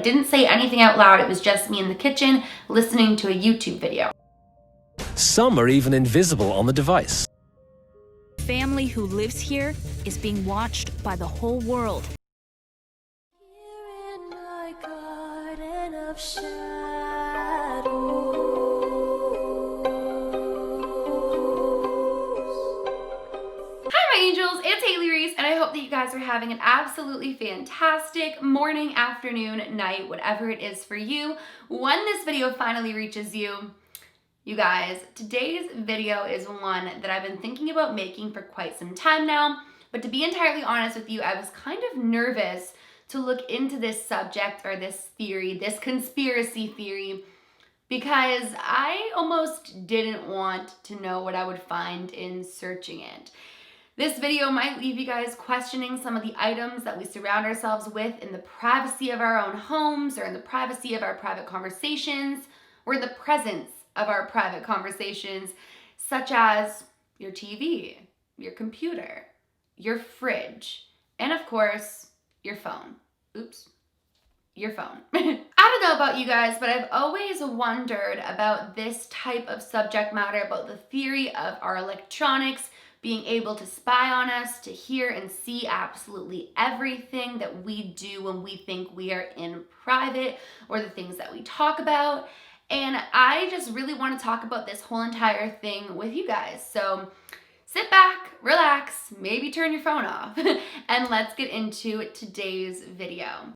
didn't say anything out loud. It was just me in the kitchen listening to a YouTube video. Some are even invisible on the device. The family who lives here is being watched by the whole world. Here in my garden of Hi, my angels, it's Hailey Reese, and I hope that you guys are having an absolutely fantastic morning, afternoon, night, whatever it is for you. When this video finally reaches you, you guys, today's video is one that I've been thinking about making for quite some time now, but to be entirely honest with you, I was kind of nervous to look into this subject or this theory, this conspiracy theory, because I almost didn't want to know what I would find in searching it. This video might leave you guys questioning some of the items that we surround ourselves with in the privacy of our own homes, or in the privacy of our private conversations, or in the presence of our private conversations, such as your TV, your computer, your fridge, and of course, your phone. Oops, your phone. I don't know about you guys, but I've always wondered about this type of subject matter, about the theory of our electronics being able to spy on us, to hear and see absolutely everything that we do when we think we are in private, or the things that we talk about. And I just really want to talk about this whole entire thing with you guys. So sit back, relax, maybe turn your phone off, and let's get into today's video.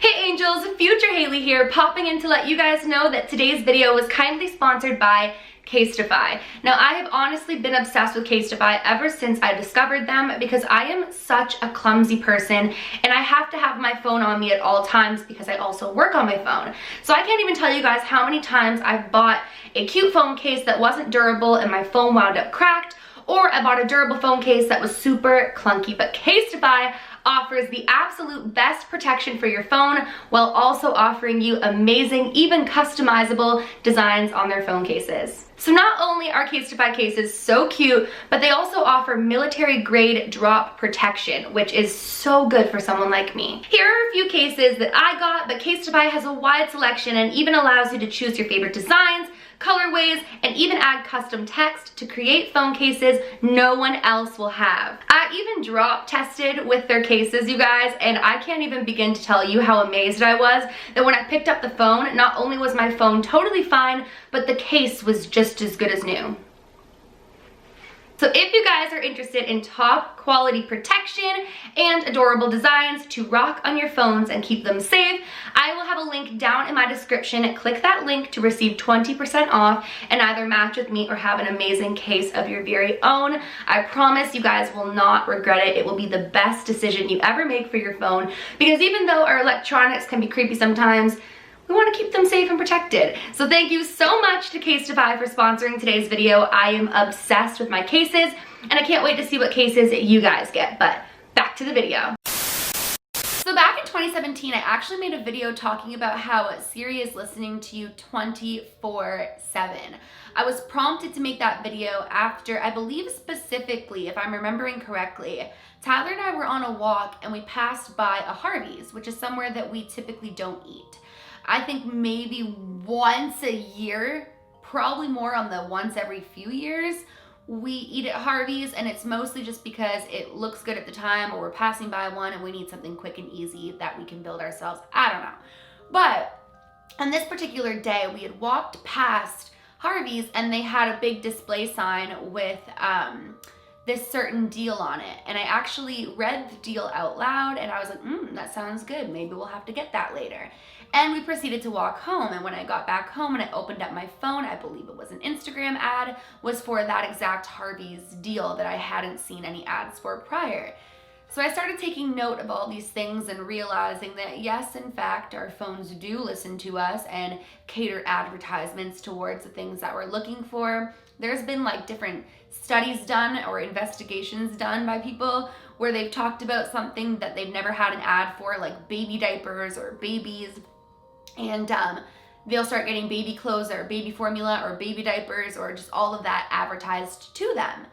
Hey angels, future Hailey here, popping in to let you guys know that today's video was kindly sponsored by Casetify. Now, I have honestly been obsessed with Casetify ever since I discovered them, because I am such a clumsy person and I have to have my phone on me at all times because I also work on my phone. So I can't even tell you guys how many times I've bought a cute phone case that wasn't durable and my phone wound up cracked, or I bought a durable phone case that was super clunky. But Casetify offers the absolute best protection for your phone while also offering you amazing, even customizable designs on their phone cases. So not only are Casetify cases so cute, but they also offer military grade drop protection, which is so good for someone like me. Here are a few cases that I got, but Casetify has a wide selection and even allows you to choose your favorite designs, colorways, and even add custom text to create phone cases no one else will have. I even drop tested with their cases, you guys, and I can't even begin to tell you how amazed I was that when I picked up the phone, not only was my phone totally fine, but the case was just as good as new. So if you guys are interested in top quality protection and adorable designs to rock on your phones and keep them safe, I will have a link down in my description. Click that link to receive 20% off and either match with me or have an amazing case of your very own. I promise you guys will not regret it. It will be the best decision you ever make for your phone, because even though our electronics can be creepy sometimes, we want to keep them safe and protected. So thank you so much to Casetify for sponsoring today's video. I am obsessed with my cases, and I can't wait to see what cases you guys get. But back to the video. So back in 2017, I actually made a video talking about how Siri is listening to you 24/7. I was prompted to make that video after, I believe specifically, if I'm remembering correctly, Tyler and I were on a walk and we passed by a Harvey's, which is somewhere that we typically don't eat. I think maybe once a year, probably more on the once every few years, we eat at Harvey's, and it's mostly just because it looks good at the time, or we're passing by one and we need something quick and easy that we can build ourselves. I don't know. But on this particular day, we had walked past Harvey's and they had a big display sign with this certain deal on it. And I actually read the deal out loud and I was like, that sounds good. Maybe we'll have to get that later. And we proceeded to walk home. And when I got back home and I opened up my phone, I believe it was an Instagram ad, was for that exact Harvey's deal that I hadn't seen any ads for prior. So I started taking note of all these things and realizing that yes, in fact, our phones do listen to us and cater advertisements towards the things that we're looking for. There's been like different studies done or investigations done by people where they've talked about something that they've never had an ad for, like baby diapers or babies, and they'll start getting baby clothes or baby formula or baby diapers or just all of that advertised to them.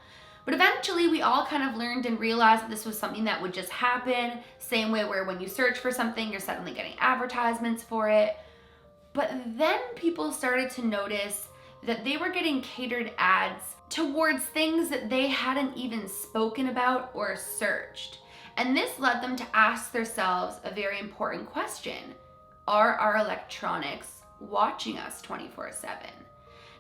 But eventually we all kind of learned and realized that this was something that would just happen, same way where when you search for something, you're suddenly getting advertisements for it. But then people started to notice that they were getting catered ads towards things that they hadn't even spoken about or searched. And this led them to ask themselves a very important question. Are our electronics watching us 24/7?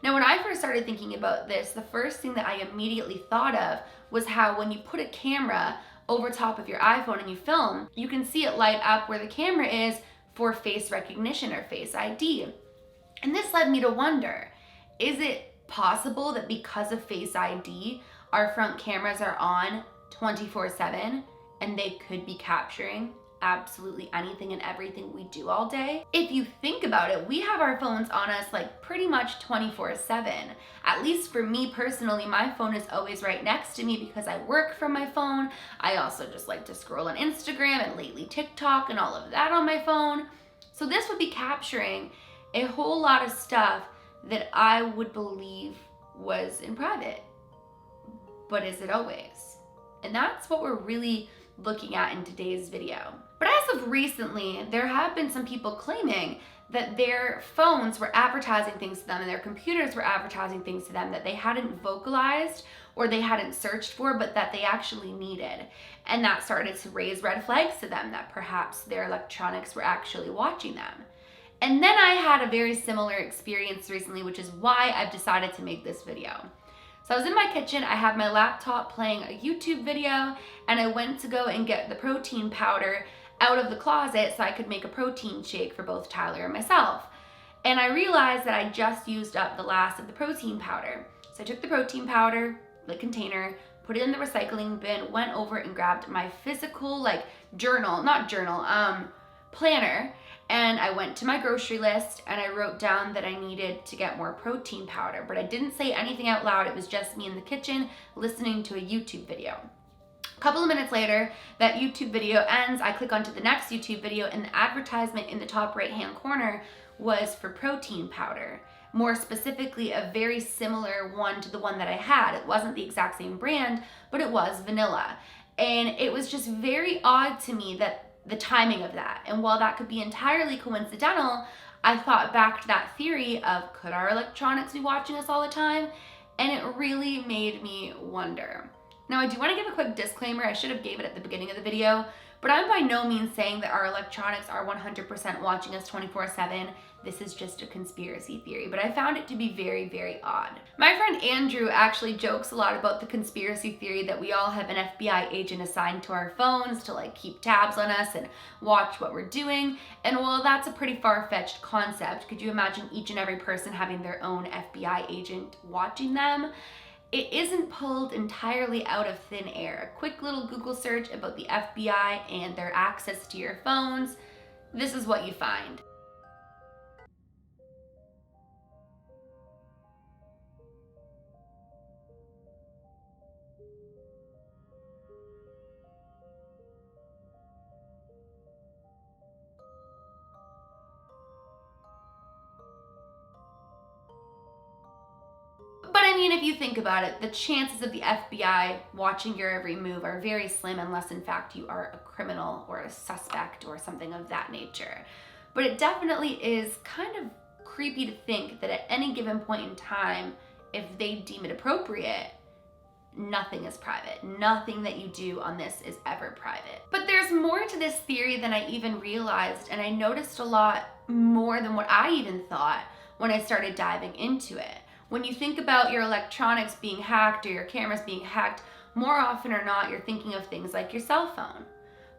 Now, when I first started thinking about this, the first thing that I immediately thought of was how when you put a camera over top of your iPhone and you film, you can see it light up where the camera is for face recognition or face ID. And this led me to wonder, is it possible that because of Face ID, our front cameras are on 24/7 and they could be capturing absolutely anything and everything we do all day? If you think about it, we have our phones on us like pretty much 24/7. At least for me personally, my phone is always right next to me because I work from my phone. I also just like to scroll on Instagram and lately TikTok and all of that on my phone. So this would be capturing a whole lot of stuff that I would believe was in private. But is it always? And that's what we're really looking at in today's video. But as of recently, there have been some people claiming that their phones were advertising things to them and their computers were advertising things to them that they hadn't vocalized or they hadn't searched for, but that they actually needed. And that started to raise red flags to them that perhaps their electronics were actually watching them. And then I had a very similar experience recently, which is why I've decided to make this video. So I was in my kitchen, I had my laptop playing a YouTube video, and I went to go and get the protein powder out of the closet so I could make a protein shake for both Tyler and myself. And I realized that I just used up the last of the protein powder. So I took the protein powder, the container, put it in the recycling bin, went over and grabbed my physical planner, and I went to my grocery list and I wrote down that I needed to get more protein powder, but I didn't say anything out loud. It was just me in the kitchen listening to a YouTube video. A couple of minutes later, that YouTube video ends. I click onto the next YouTube video and the advertisement in the top right-hand corner was for protein powder. More specifically, a very similar one to the one that I had. It wasn't the exact same brand, but it was vanilla. And it was just very odd to me that the timing of that. And while that could be entirely coincidental, I thought back to that theory of, could our electronics be watching us all the time? And it really made me wonder. Now, I do want to give a quick disclaimer. I should have gave it at the beginning of the video, but I'm by no means saying that our electronics are 100% watching us 24/7. This is just a conspiracy theory, but I found it to be very, very odd. My friend Andrew actually jokes a lot about the conspiracy theory that we all have an FBI agent assigned to our phones to like keep tabs on us and watch what we're doing. And while that's a pretty far-fetched concept, could you imagine each and every person having their own FBI agent watching them? It isn't pulled entirely out of thin air. A quick little Google search about the FBI and their access to your phones, this is what you find. But I mean, if you think about it, the chances of the FBI watching your every move are very slim unless in fact you are a criminal or a suspect or something of that nature. But it definitely is kind of creepy to think that at any given point in time, if they deem it appropriate, nothing is private. Nothing that you do on this is ever private. But there's more to this theory than I even realized, and I noticed a lot more than what I even thought when I started diving into it. When you think about your electronics being hacked or your cameras being hacked, more often or not, you're thinking of things like your cell phone.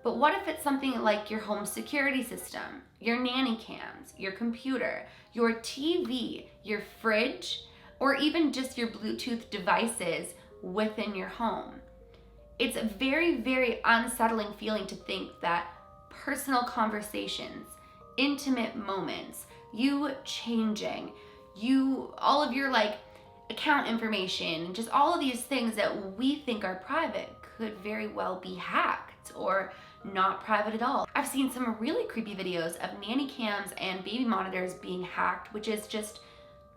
But what if it's something like your home security system, your nanny cams, your computer, your TV, your fridge, or even just your Bluetooth devices within your home? It's a very, very unsettling feeling to think that personal conversations, intimate moments, you changing, all of your like account information, and just all of these things that we think are private could very well be hacked or not private at all. I've seen some really creepy videos of nanny cams and baby monitors being hacked, which is just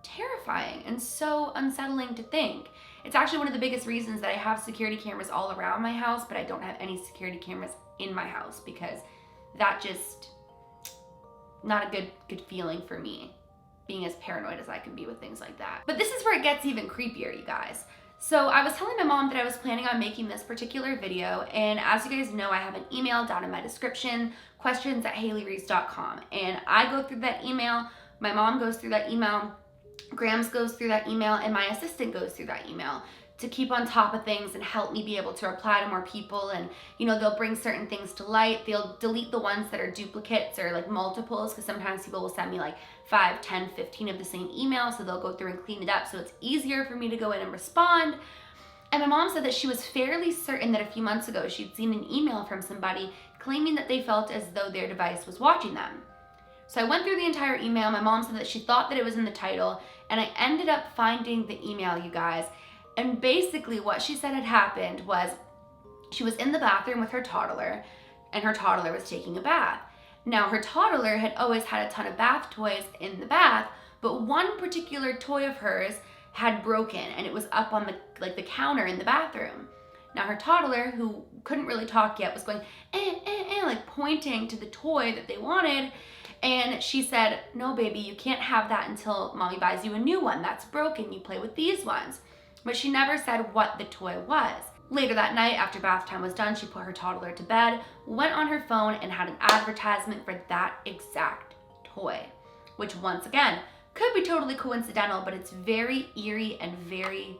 terrifying and so unsettling to think. It's actually one of the biggest reasons that I have security cameras all around my house, but I don't have any security cameras in my house, because that just, not a good feeling for me, being as paranoid as I can be with things like that. But this is where it gets even creepier, you guys. So I was telling my mom that I was planning on making this particular video, and as you guys know, I have an email down in my description, questions@haileyreese.com, and I go through that email, my mom goes through that email, Grams goes through that email, and my assistant goes through that email to keep on top of things and help me be able to reply to more people. And you know, they'll bring certain things to light. They'll delete the ones that are duplicates or like multiples, because sometimes people will send me like 5, 10, 15 of the same email, so they'll go through and clean it up so it's easier for me to go in and respond. And my mom said that she was fairly certain that a few months ago she'd seen an email from somebody claiming that they felt as though their device was watching them. So I went through the entire email. My mom said that she thought that it was in the title, and I ended up finding the email, you guys. And basically what she said had happened was she was in the bathroom with her toddler, and her toddler was taking a bath. Now, her toddler had always had a ton of bath toys in the bath, but one particular toy of hers had broken, and it was up on the counter in the bathroom. Now, her toddler, who couldn't really talk yet, was going like pointing to the toy that they wanted. And she said, "No, baby, you can't have that until mommy buys you a new one. That's broken. You play with these ones." But she never said what the toy was. Later that night, after bath time was done, she put her toddler to bed, went on her phone, and had an advertisement for that exact toy, which once again could be totally coincidental, but it's very eerie and very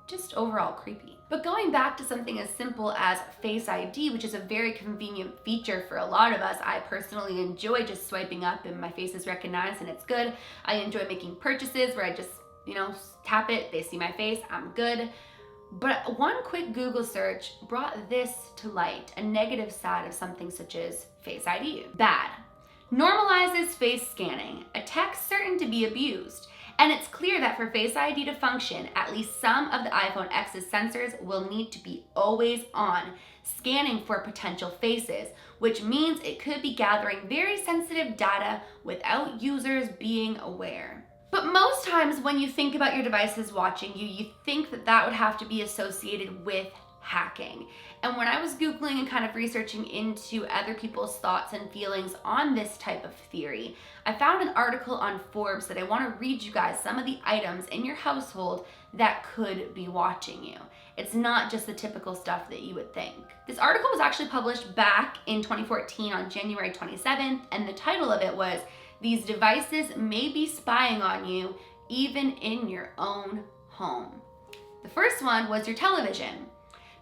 just overall creepy. But going back to something as simple as Face ID, which is a very convenient feature for a lot of us, I personally enjoy just swiping up and my face is recognized and it's good. I enjoy making purchases where I just, you know, tap it, they see my face, I'm good. But one quick Google search brought this to light, a negative side of something such as Face ID. Bad. Normalizes face scanning, a tech certain to be abused. And it's clear that for Face ID to function, at least some of the iPhone X's sensors will need to be always on, scanning for potential faces, which means it could be gathering very sensitive data without users being aware. But most times when you think about your devices watching you, you think that that would have to be associated with hacking. And when I was Googling and kind of researching into other people's thoughts and feelings on this type of theory, I found an article on Forbes that I want to read you guys some of the items in your household that could be watching you. It's not just the typical stuff that you would think. This article was actually published back in 2014 on January 27th, and the title of it was, "These devices may be spying on you even in your own home." The first one was your television.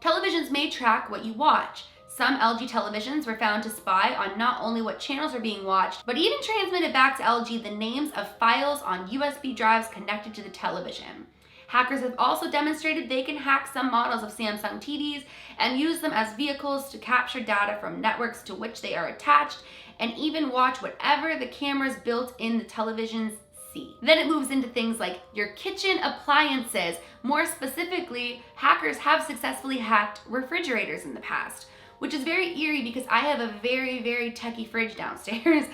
Televisions may track what you watch. Some LG televisions were found to spy on not only what channels are being watched, but even transmitted back to LG the names of files on USB drives connected to the television. Hackers have also demonstrated they can hack some models of Samsung TVs and use them as vehicles to capture data from networks to which they are attached, and even watch whatever the cameras built in the televisions see. Then it moves into things like your kitchen appliances. More specifically, hackers have successfully hacked refrigerators in the past, which is very eerie because I have a very, very techie fridge downstairs.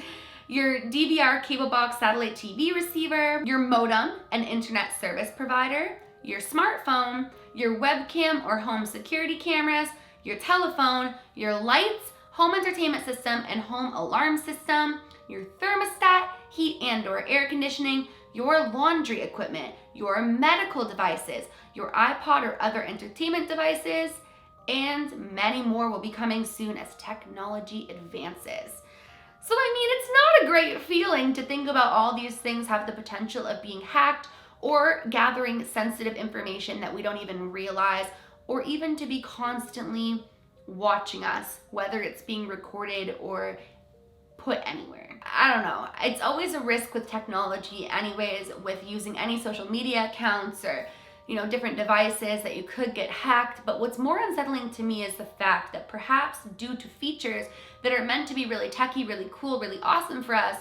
Your DVR cable box satellite TV receiver, your modem and internet service provider, your smartphone, your webcam or home security cameras, your telephone, your lights, home entertainment system and home alarm system, your thermostat, heat and/or air conditioning, your laundry equipment, your medical devices, your iPod or other entertainment devices, and many more will be coming soon as technology advances. So I mean, it's not a great feeling to think about all these things have the potential of being hacked or gathering sensitive information that we don't even realize, or even to be constantly watching us, whether it's being recorded or put anywhere. I don't know. It's always a risk with technology anyways, with using any social media accounts or, you know, different devices that you could get hacked. But what's more unsettling to me is the fact that perhaps due to features that are meant to be really techie, really cool, really awesome for us,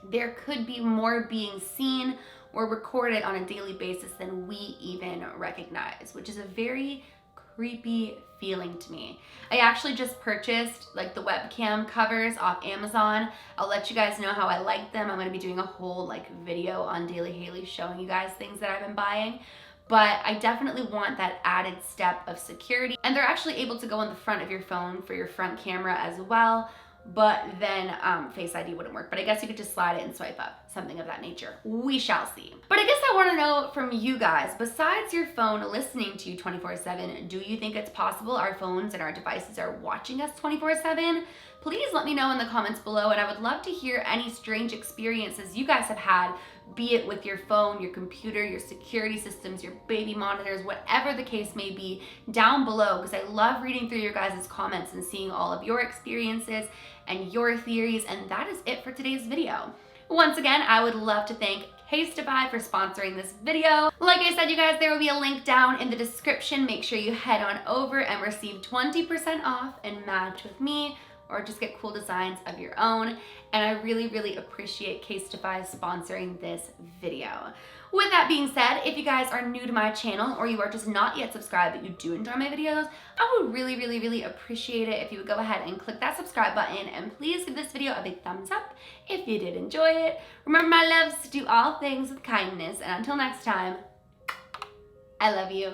there could be more being seen or recorded on a daily basis than we even recognize, which is a very creepy feeling to me. I actually just purchased like the webcam covers off Amazon. I'll let you guys know how I like them. I'm going to be doing a whole like video on Daily Hailey showing you guys things that I've been buying. but I definitely want that added step of security. And they're actually able to go on the front of your phone for your front camera as well, but then Face ID wouldn't work. But I guess you could just slide it and swipe up, something of that nature. We shall see. But I guess I want to know from you guys, besides your phone listening to you 24/7, do you think it's possible our phones and our devices are watching us 24/7? Please let me know in the comments below, and I would love to hear any strange experiences you guys have had, be it with your phone, your computer, your security systems, your baby monitors, whatever the case may be, down below, because I love reading through your guys' comments and seeing all of your experiences and your theories. And that is it for today's video. Once again, I would love to thank Casetify for sponsoring this video. Like I said, you guys, there will be a link down in the description. Make sure you head on over and receive 20% off and match with me, or just get cool designs of your own. And I really, really appreciate Casetify sponsoring this video. With that being said, if you guys are new to my channel or you are just not yet subscribed but you do enjoy my videos, I would really, really, really appreciate it if you would go ahead and click that subscribe button, and please give this video a big thumbs up if you did enjoy it. Remember, my loves, to do all things with kindness, and until next time, I love you.